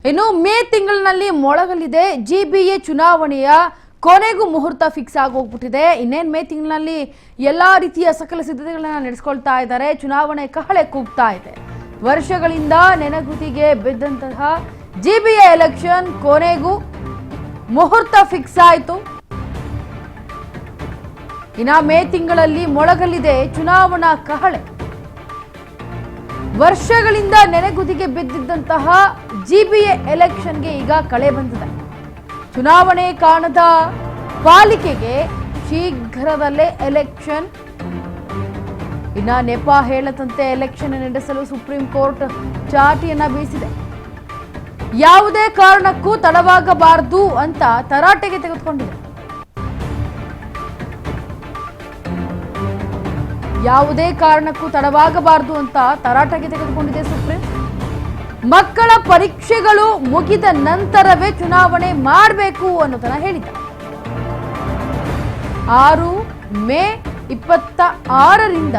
ಇನ್ನು ಮೇ ತಿಂಗಳಿನಲ್ಲಿ ಮೊಳಗಲಿದೆ ಜಿಬಿಎ ಚುನಾವಣೆಯ ಕೊನೆಗೂ ಮುಹೂರ್ತ ಫಿಕ್ಸ್ ಆಗೋಗ್ಬಿಟ್ಟಿದೆ. ಇನ್ನೇನು ಮೇ ತಿಂಗಳಿನಲ್ಲಿ ಎಲ್ಲಾ ರೀತಿಯ ಸಕಲ ಸಿದ್ಧತೆಗಳನ್ನು ನಡೆಸಿಕೊಳ್ತಾ ಇದ್ದಾರೆ. ಚುನಾವಣೆ ಕಹಳೆ ಕೂಗ್ತಾ ಇದೆ. ವರ್ಷಗಳಿಂದ ನೆನಗುದಿಗೆ ಬಿದ್ದಂತಹ ಜಿಬಿಎ ಎಲೆಕ್ಷನ್ ಕೊನೆಗೂ ಮುಹೂರ್ತ ಫಿಕ್ಸ್ ಆಯಿತು. ಇನ್ನು ಮೇ ತಿಂಗಳಲ್ಲಿ ಮೊಳಗಲಿದೆ ಚುನಾವಣಾ ಕಹಳೆ. ವರ್ಷಗಳಿಂದ ನೆನೆಗುದಿಗೆ ಬಿದ್ದಿದ್ದಂತಹ ಜಿಬಿಎ ಎಲೆಕ್ಷನ್ಗೆ ಈಗ ಕಳೆ ಬಂದಿದೆ. ಚುನಾವಣೆ ಕಾಣದ ಪಾಲಿಕೆಗೆ ಶೀಘ್ರದಲ್ಲೇ ಎಲೆಕ್ಷನ್. ಇನ್ನ ನೆಪ ಹೇಳದಂತೆ ಎಲೆಕ್ಷನ್ ನಡೆಸಲು ಸುಪ್ರೀಂ ಕೋರ್ಟ್ ಚಾಟಿಯನ್ನ ಬೀಸಿದೆ. ಯಾವುದೇ ಕಾರಣಕ್ಕೂ ತಡವಾಗಬಾರದು ಅಂತ ತರಾಟೆಗೆ ತೆಗೆದುಕೊಂಡಿದೆ. ಯಾವುದೇ ಕಾರಣಕ್ಕೂ ತಡವಾಗಬಾರದು ಅಂತ ತರಾಟೆಗೆ ತೆಗೆದುಕೊಂಡಿದೆ ಸುಪ್ರೀಂ. ಮಕ್ಕಳ ಪರೀಕ್ಷೆಗಳು ಮುಗಿದ ನಂತರವೇ ಚುನಾವಣೆ ಮಾಡಬೇಕು ಅನ್ನೋದನ್ನ ಹೇಳಿದೆ. 6 ಮೇ 26ರಿಂದ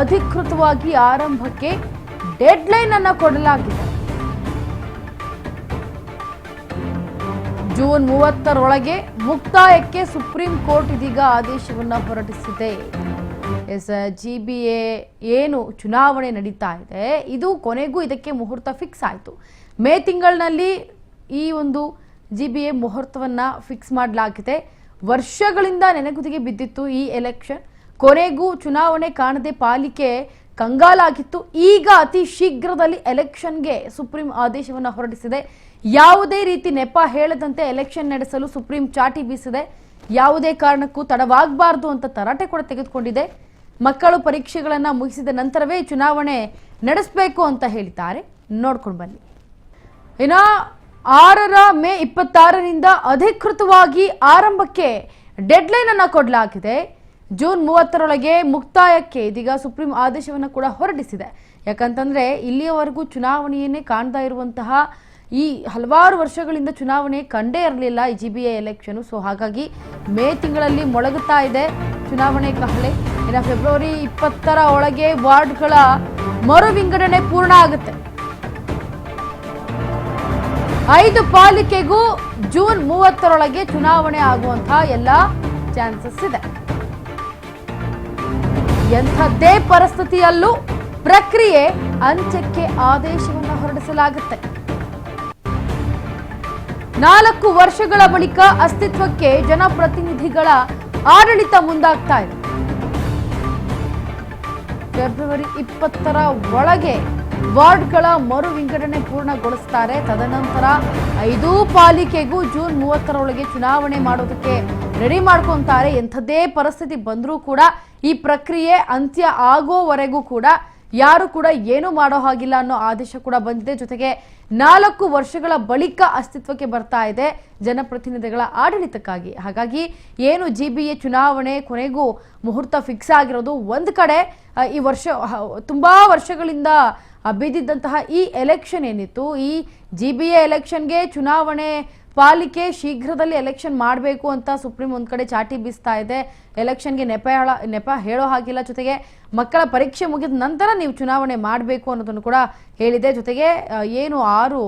ಅಧಿಕೃತವಾಗಿ ಆರಂಭಕ್ಕೆ ಡೆಡ್ಲೈನ್ ಅನ್ನು ಕೊಡಲಾಗಿದೆ. ಜೂನ್ 30ರೊಳಗೆ ಮುಕ್ತಾಯಕ್ಕೆ ಸುಪ್ರೀಂ ಕೋರ್ಟ್ ಇದೀಗ ಆದೇಶವನ್ನು ಹೊರಡಿಸಿದೆ. ಜಿಬಿಎ ಏನು ಚುನಾವಣೆ ನಡೀತಾ ಇದೆ, ಇದು ಕೊನೆಗೂ ಇದಕ್ಕೆ ಮುಹೂರ್ತ ಫಿಕ್ಸ್ ಆಯಿತು. ಮೇ ತಿಂಗಳಿನಲ್ಲಿ ಈ ಒಂದು ಜಿಬಿಎ ಮುಹೂರ್ತವನ್ನು ಫಿಕ್ಸ್ ಮಾಡಲಾಗಿದೆ. ವರ್ಷಗಳಿಂದ ನೆನೆಗುದಿಗೆ ಬಿದ್ದಿತ್ತು ಈ ಎಲೆಕ್ಷನ್. ಕೊನೆಗೂ ಚುನಾವಣೆ ಕಾಣದೆ ಪಾಲಿಕೆ ಕಂಗಾಲಾಗಿತ್ತು. ಈಗ ಅತಿ ಶೀಘ್ರದಲ್ಲಿ ಎಲೆಕ್ಷನ್ಗೆ ಸುಪ್ರೀಂ ಆದೇಶವನ್ನು ಹೊರಡಿಸಿದೆ. ಯಾವುದೇ ರೀತಿ ನೆಪ ಹೇಳದಂತೆ ಎಲೆಕ್ಷನ್ ನಡೆಸಲು ಸುಪ್ರೀಂ ಚಾಟಿ ಬೀಸಿದೆ. ಯಾವುದೇ ಕಾರಣಕ್ಕೂ ತಡವಾಗಬಾರದು ಅಂತ ತರಾಟೆ ಕೂಡ ತೆಗೆದುಕೊಂಡಿದೆ. ಮಕ್ಕಳು ಪರೀಕ್ಷೆಗಳನ್ನು ಮುಗಿಸಿದ ನಂತರವೇ ಚುನಾವಣೆ ನಡೆಸಬೇಕು ಅಂತ ಹೇಳಿದ್ದಾರೆ. ನೋಡ್ಕೊಂಡು ಬನ್ನಿ. ಇನ್ನು 6 ಮೇ 26ರಿಂದ ಅಧಿಕೃತವಾಗಿ ಆರಂಭಕ್ಕೆ ಡೆಡ್ಲೈನ್ ಅನ್ನು ಕೊಡಲಾಗಿದೆ. ಜೂನ್ 30ರೊಳಗೆ ಮುಕ್ತಾಯಕ್ಕೆ ಇದೀಗ ಸುಪ್ರೀಂ ಆದೇಶವನ್ನು ಕೂಡ ಹೊರಡಿಸಿದೆ. ಯಾಕಂತಂದ್ರೆ ಇಲ್ಲಿಯವರೆಗೂ ಚುನಾವಣೆಯನ್ನೇ ಕಾಣ್ತಾ ಇರುವಂತಹ ಈ ಹಲವಾರು ವರ್ಷಗಳಿಂದ ಚುನಾವಣೆ ಕಂಡೇ ಇರಲಿಲ್ಲ ಈ ಜಿಬಿಎ ಎಲೆಕ್ಷನ್. ಸೊ ಹಾಗಾಗಿ ಮೇ ತಿಂಗಳಲ್ಲಿ ಮೊಳಗುತ್ತಾ ಇದೆ ಚುನಾವಣೆ ಕಹಳೆ. ಇನ್ನು ಫೆಬ್ರವರಿ 20ರ ಒಳಗೆ ವಾರ್ಡ್ಗಳ ಮರು ವಿಂಗಡಣೆ ಪೂರ್ಣ ಆಗುತ್ತೆ. 5 ಪಾಲಿಕೆಗೂ ಜೂನ್ 30ರೊಳಗೆ ಚುನಾವಣೆ ಆಗುವಂತಹ ಎಲ್ಲ ಚಾನ್ಸಸ್ ಇದೆ. ಎಂಥದ್ದೇ ಪರಿಸ್ಥಿತಿಯಲ್ಲೂ ಪ್ರಕ್ರಿಯೆ ಅಂತ್ಯಕ್ಕೆ ಆದೇಶವನ್ನು ಹೊರಡಿಸಲಾಗುತ್ತೆ. 4 ವರ್ಷಗಳ ಬಳಿಕ ಅಸ್ತಿತ್ವಕ್ಕೆ ಜನಪ್ರತಿನಿಧಿಗಳ ಆಡಳಿತ ಮುಂದಾಗ್ತಾ ಇದೆ. ಫೆಬ್ರವರಿ 20ರ ಒಳಗೆ ವಾರ್ಡ್ಗಳ ಮರು ವಿಂಗಡಣೆ ಪೂರ್ಣಗೊಳಿಸುತ್ತಾರೆ. ತದನಂತರ 5 ಪಾಲಿಕೆಗೂ ಜೂನ್ 30ರೊಳಗೆ ಚುನಾವಣೆ ಮಾಡೋದಕ್ಕೆ ರೆಡಿ ಮಾಡ್ಕೊಂತಾರೆ. ಎಂಥದ್ದೇ ಪರಿಸ್ಥಿತಿ ಬಂದರೂ ಕೂಡ ಈ ಪ್ರಕ್ರಿಯೆ ಅಂತ್ಯ ಆಗೋವರೆಗೂ ಕೂಡ ಯಾರು ಕೂಡ ಏನು ಮಾಡೋ ಹಾಗಿಲ್ಲ ಅನ್ನೋ ಆದೇಶ ಕೂಡ ಬಂದಿದೆ. ಜೊತೆಗೆ 4 ವರ್ಷಗಳ ಬಳಿಕ ಅಸ್ತಿತ್ವಕ್ಕೆ ಬರ್ತಾ ಇದೆ ಜನಪ್ರತಿನಿಧಿಗಳ ಆಡಳಿತಕ್ಕಾಗಿ. ಹಾಗಾಗಿ ಏನು ಜಿಬಿಎ ಚುನಾವಣೆ ಕೊನೆಗೂ ಮುಹೂರ್ತ ಫಿಕ್ಸ್ ಆಗಿರೋದು ಒಂದು ಕಡೆ, ಈ ವರ್ಷ ತುಂಬಾ ವರ್ಷಗಳಿಂದ ಬಿದ್ದಿದ್ದಂತಹ ಈ ಎಲೆಕ್ಷನ್ ಏನಿತ್ತು, ಈ ಜಿಬಿಎ ಎಲೆಕ್ಷನ್ಗೆ ಚುನಾವಣೆ ಪಾಲಿಕೆ ಶೀಘ್ರದಲ್ಲಿ ಎಲೆಕ್ಷನ್ ಮಾಡಬೇಕು ಅಂತ ಸುಪ್ರೀಂ ಒಂದ್ ಕಡೆ ಚಾಟಿ ಬೀಸ್ತಾ ಇದೆ. ಎಲೆಕ್ಷನ್ಗೆ ನೆಪ ಹೇಳೋ ಹಾಗಿಲ್ಲ. ಜೊತೆಗೆ ಮಕ್ಕಳ ಪರೀಕ್ಷೆ ಮುಗಿದ ನಂತರ ನೀವು ಚುನಾವಣೆ ಮಾಡಬೇಕು ಅನ್ನೋದನ್ನು ಕೂಡ ಹೇಳಿದೆ. ಜೊತೆಗೆ ಏನು 6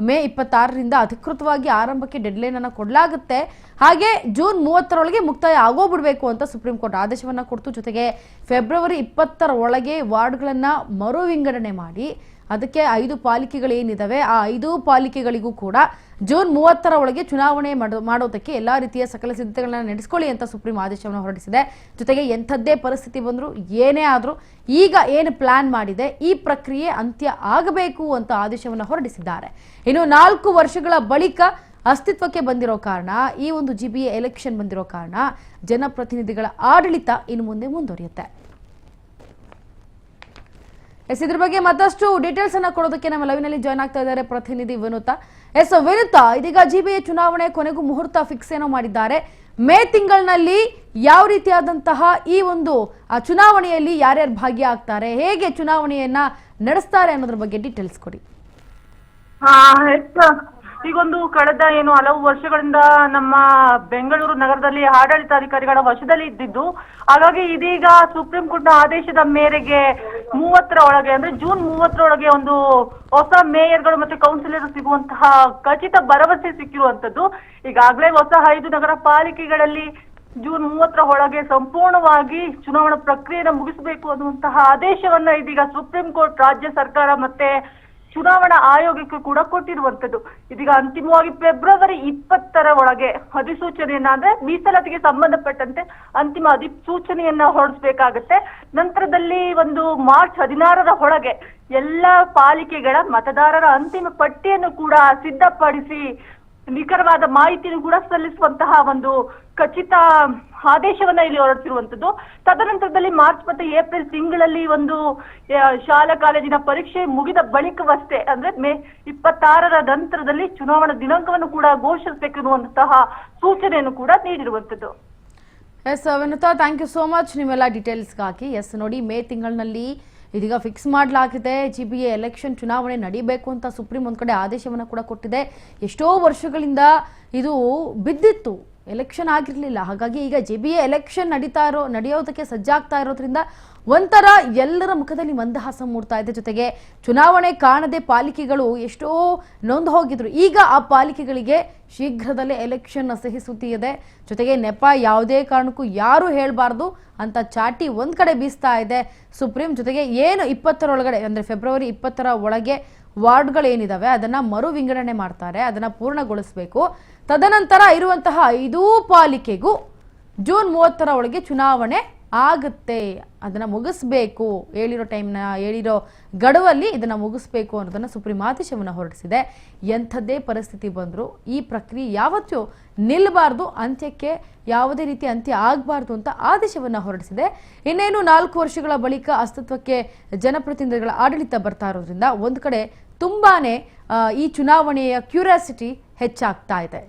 ಮೇ 26ರಿಂದ ಅಧಿಕೃತವಾಗಿ ಆರಂಭಕ್ಕೆ ಡೆಡ್ಲೈನ್ ಅನ್ನು ಕೊಡಲಾಗುತ್ತೆ. ಹಾಗೆ ಜೂನ್ 30ರೊಳಗೆ ಮುಕ್ತಾಯ ಆಗೋಗ್ಬಿಡ್ಬೇಕು ಅಂತ ಸುಪ್ರೀಂ ಕೋರ್ಟ್ ಆದೇಶವನ್ನು ಕೊಡ್ತು. ಜೊತೆಗೆ ಫೆಬ್ರವರಿ 20ರ ಒಳಗೆ ವಾರ್ಡ್ಗಳನ್ನು ಮರು ವಿಂಗಡಣೆ ಮಾಡಿ ಅದಕ್ಕೆ 5 ಪಾಲಿಕೆಗಳೇನಿದಾವೆ ಆ 5 ಪಾಲಿಕೆಗಳಿಗೂ ಕೂಡ ಜೂನ್ 30ರ ಒಳಗೆ ಚುನಾವಣೆ ಮಾಡೋದಕ್ಕೆ ಎಲ್ಲಾ ರೀತಿಯ ಸಕಲ ಸಿದ್ಧತೆಗಳನ್ನ ನಡೆಸಿಕೊಳ್ಳಿ ಅಂತ ಸುಪ್ರೀಂ ಆದೇಶವನ್ನು ಹೊರಡಿಸಿದೆ. ಜೊತೆಗೆ ಎಂಥದ್ದೇ ಪರಿಸ್ಥಿತಿ ಬಂದರೂ ಏನೇ ಆದರೂ ಈಗ ಏನು ಪ್ಲಾನ್ ಮಾಡಿದೆ ಈ ಪ್ರಕ್ರಿಯೆ ಅಂತ್ಯ ಆಗಬೇಕು ಅಂತ ಆದೇಶವನ್ನು ಹೊರಡಿಸಿದ್ದಾರೆ. ಇನ್ನು 4 ವರ್ಷಗಳ ಬಳಿಕ ಅಸ್ತಿತ್ವಕ್ಕೆ ಬಂದಿರೋ ಕಾರಣ, ಈ ಒಂದು ಜಿಬಿಎ ಎಲೆಕ್ಷನ್ ಬಂದಿರೋ ಕಾರಣ ಜನಪ್ರತಿನಿಧಿಗಳ ಆಡಳಿತ ಇನ್ನು ಮುಂದೆ ಮುಂದುವರಿಯುತ್ತೆ. ಇದ್ರ ಬಗ್ಗೆ ಮತ್ತಷ್ಟು ಡೀಟೇಲ್ಸ್ ಅನ್ನ ಕೊಡೋದಕ್ಕೆ ನಮ್ಮ ಲೈವ್ನಲ್ಲಿ ಜಾಯ್ನ್ ಆಗ್ತಾ ಇದ್ದಾರೆ ಪ್ರತಿನಿಧಿ ವಿನುತಾ. ವಿನುತಾ, ಇದೀಗ ಜಿಬಿಎ ಚುನಾವಣೆ ಕೊನೆಗೂ ಮುಹೂರ್ತ ಫಿಕ್ಸ್ ಏನೋ ಮಾಡಿದ್ದಾರೆ. ಮೇ ತಿಂಗಳಿನಲ್ಲಿ ಯಾವ ರೀತಿಯಾದಂತಹ ಈ ಒಂದು ಚುನಾವಣೆಯಲ್ಲಿ ಯಾರ್ಯಾರು ಭಾಗಿಯಾಗ್ತಾರೆ, ಹೇಗೆ ಚುನಾವಣೆಯನ್ನ ನಡೆಸ್ತಾರೆ ಅನ್ನೋದ್ರ ಬಗ್ಗೆ ಡೀಟೇಲ್ಸ್ ಕೊಡಿ. ಈಗೊಂದು ಕಳೆದ ಹಲವು ವರ್ಷಗಳಿಂದ ನಮ್ಮ ಬೆಂಗಳೂರು ನಗರದಲ್ಲಿ ಆಡಳಿತಾಧಿಕಾರಿಗಳ ವಶದಲ್ಲಿ ಇದ್ದಿದ್ದು, ಹಾಗಾಗಿ ಇದೀಗ ಸುಪ್ರೀಂ ಕೋರ್ಟ್ ಆದೇಶದ ಮೇರೆಗೆ 30ರ ಒಳಗೆ ಅಂದ್ರೆ ಜೂನ್ 30ರೊಳಗೆ ಒಂದು ಹೊಸ ಮೇಯರ್ಗಳು ಮತ್ತೆ ಕೌನ್ಸಿಲರ್ ಸಿಗುವಂತಹ ಖಚಿತ ಭರವಸೆ ಸಿಕ್ಕಿರುವಂತದ್ದು. ಈಗಾಗಲೇ ಹೊಸ 5 ನಗರ ಪಾಲಿಕೆಗಳಲ್ಲಿ ಜೂನ್ 30ರ ಒಳಗೆ ಸಂಪೂರ್ಣವಾಗಿ ಚುನಾವಣಾ ಪ್ರಕ್ರಿಯೆಯನ್ನು ಮುಗಿಸಬೇಕು ಅನ್ನುವಂತಹ ಆದೇಶವನ್ನ ಇದೀಗ ಸುಪ್ರೀಂ ಕೋರ್ಟ್ ರಾಜ್ಯ ಸರ್ಕಾರ ಮತ್ತೆ ಚುನಾವಣಾ ಆಯೋಗಕ್ಕೆ ಕೂಡ ಕೊಟ್ಟಿರುವಂತದ್ದು. ಇದೀಗ ಅಂತಿಮವಾಗಿ ಫೆಬ್ರವರಿ 20ರ ಒಳಗೆ ಅಧಿಸೂಚನೆಯನ್ನ ಅಂದ್ರೆ ಮೀಸಲಾತಿಗೆ ಸಂಬಂಧಪಟ್ಟಂತೆ ಅಂತಿಮ ಅಧಿಸೂಚನೆಯನ್ನ ಹೊರಡಿಸಬೇಕಾಗತ್ತೆ. ನಂತರದಲ್ಲಿ ಒಂದು ಮಾರ್ಚ್ 16ರ ಒಳಗೆ ಎಲ್ಲಾ ಪಾಲಿಕೆಗಳ ಮತದಾರರ ಅಂತಿಮ ಪಟ್ಟಿಯನ್ನು ಕೂಡ ಸಿದ್ಧಪಡಿಸಿ ನಿಖರವಾದ ಮಾಹಿತಿಯನ್ನು ಕೂಡ ಸಲ್ಲಿಸುವಂತಹ ಒಂದು ಖಚಿತ ಆದೇಶವನ್ನ ಇಲ್ಲಿ ಹೊರಡಿಸಿರುವಂತದ್ದು. ತದನಂತರದಲ್ಲಿ ಮಾರ್ಚ್ ಮತ್ತೆ ಏಪ್ರಿಲ್ ತಿಂಗಳಲ್ಲಿ ಒಂದು ಶಾಲಾ ಕಾಲೇಜಿನ ಪರೀಕ್ಷೆ ಮುಗಿದ ಬಳಿಕವಷ್ಟೇ ಅಂದ್ರೆ ಮೇ 26ರ ನಂತರದಲ್ಲಿ ಚುನಾವಣಾ ದಿನಾಂಕವನ್ನು ಕೂಡ ಘೋಷಿಸಬೇಕೆನ್ನುವಂತಹ ಸೂಚನೆಯನ್ನು ಕೂಡ ನೀಡಿರುವಂತದ್ದು. Yes Vinuta, thank you so much ನಿಮ್ಮೆಲ್ಲ ಡೀಟೇಲ್ಸ್ಗಾಗಿ. ಎಸ್ ನೋಡಿ, ಮೇ ತಿಂಗಳಿನಲ್ಲಿ ಇದೀಗ ಫಿಕ್ಸ್ ಮಾಡಲಾಗಿದೆ. GBA ಎಲೆಕ್ಷನ್ ಚುನಾವಣೆ ನಡೀಬೇಕು ಅಂತ ಸುಪ್ರೀಂ ಒಂದು ಕಡೆ ಆದೇಶವನ್ನು ಕೂಡ ಕೊಟ್ಟಿದೆ. ಎಷ್ಟೋ ವರ್ಷಗಳಿಂದ ಇದು ಬಿದ್ದಿತ್ತು, ಎಲೆಕ್ಷನ್ ಆಗಿರಲಿಲ್ಲ. ಹಾಗಾಗಿ ಈಗ GBA ಎಲೆಕ್ಷನ್ ನಡೆಯೋದಕ್ಕೆ ಸಜ್ಜಾಗ್ತಾ ಇರೋದ್ರಿಂದ ಒಂಥರ ಎಲ್ಲರ ಮುಖದಲ್ಲಿ ಮಂದಹಾಸ ಮೂಡ್ತಾ ಇದೆ. ಜೊತೆಗೆ ಚುನಾವಣೆ ಕಾಣದೆ ಪಾಲಿಕೆಗಳು ಎಷ್ಟೋ ನೊಂದು ಹೋಗಿದ್ರು. ಈಗ ಆ ಪಾಲಿಕೆಗಳಿಗೆ ಶೀಘ್ರದಲ್ಲೇ ಎಲೆಕ್ಷನ್ ಸಿಹಿ ಸುದ್ದಿ ಇದೆ. ಜೊತೆಗೆ ನೆಪ ಯಾವುದೇ ಕಾರಣಕ್ಕೂ ಯಾರು ಹೇಳಬಾರ್ದು ಅಂತ ಚಾಟಿ ಒಂದ್ ಕಡೆ ಬೀಸ್ತಾ ಇದೆ ಸುಪ್ರೀಂ. ಜೊತೆಗೆ ಏನು 20ರೊಳಗಡೆ ಅಂದ್ರೆ ಫೆಬ್ರವರಿ 20ರ ಒಳಗೆ ವಾರ್ಡ್ಗಳೇನಿದಾವೆ ಅದನ್ನ ಮರು ವಿಂಗಡಣೆ ಮಾಡ್ತಾರೆ, ಅದನ್ನ ಪೂರ್ಣಗೊಳಿಸಬೇಕು. ತದನಂತರ ಇರುವಂತಹ 5 ಪಾಲಿಕೆಗೂ ಜೂನ್ 30ರ ಒಳಗೆ ಚುನಾವಣೆ ಆಗುತ್ತೆ. ಅದನ್ನ ಮುಗಿಸ್ಬೇಕು, ಹೇಳಿರೋ ಗಡುವಲ್ಲಿ ಇದನ್ನ ಮುಗಿಸ್ಬೇಕು ಅನ್ನೋದನ್ನ ಸುಪ್ರೀಂ ಆದೇಶವನ್ನು ಹೊರಡಿಸಿದೆ. ಎಂಥದ್ದೇ ಪರಿಸ್ಥಿತಿ ಬಂದರೂ ಈ ಪ್ರಕ್ರಿಯೆ ಯಾವತ್ತೂ ನಿಲ್ಲಬಾರ್ದು, ಅಂತ್ಯಕ್ಕೆ ಯಾವುದೇ ರೀತಿ ಅಂತ್ಯ ಆಗಬಾರ್ದು ಅಂತ ಆದೇಶವನ್ನು ಹೊರಡಿಸಿದೆ. ಇನ್ನೇನು 4 ವರ್ಷಗಳ ಬಳಿಕ ಅಸ್ತಿತ್ವಕ್ಕೆ ಜನಪ್ರತಿನಿಧಿಗಳ ಆಡಳಿತ ಬರ್ತಾ ಇರೋದ್ರಿಂದ ಒಂದು ಕಡೆ ತುಂಬಾನೇ ಈ ಚುನಾವಣೆಯ ಕ್ಯೂರಿಯಾಸಿಟಿ ಹೆಚ್ಚಾಗ್ತಾ ಇದೆ.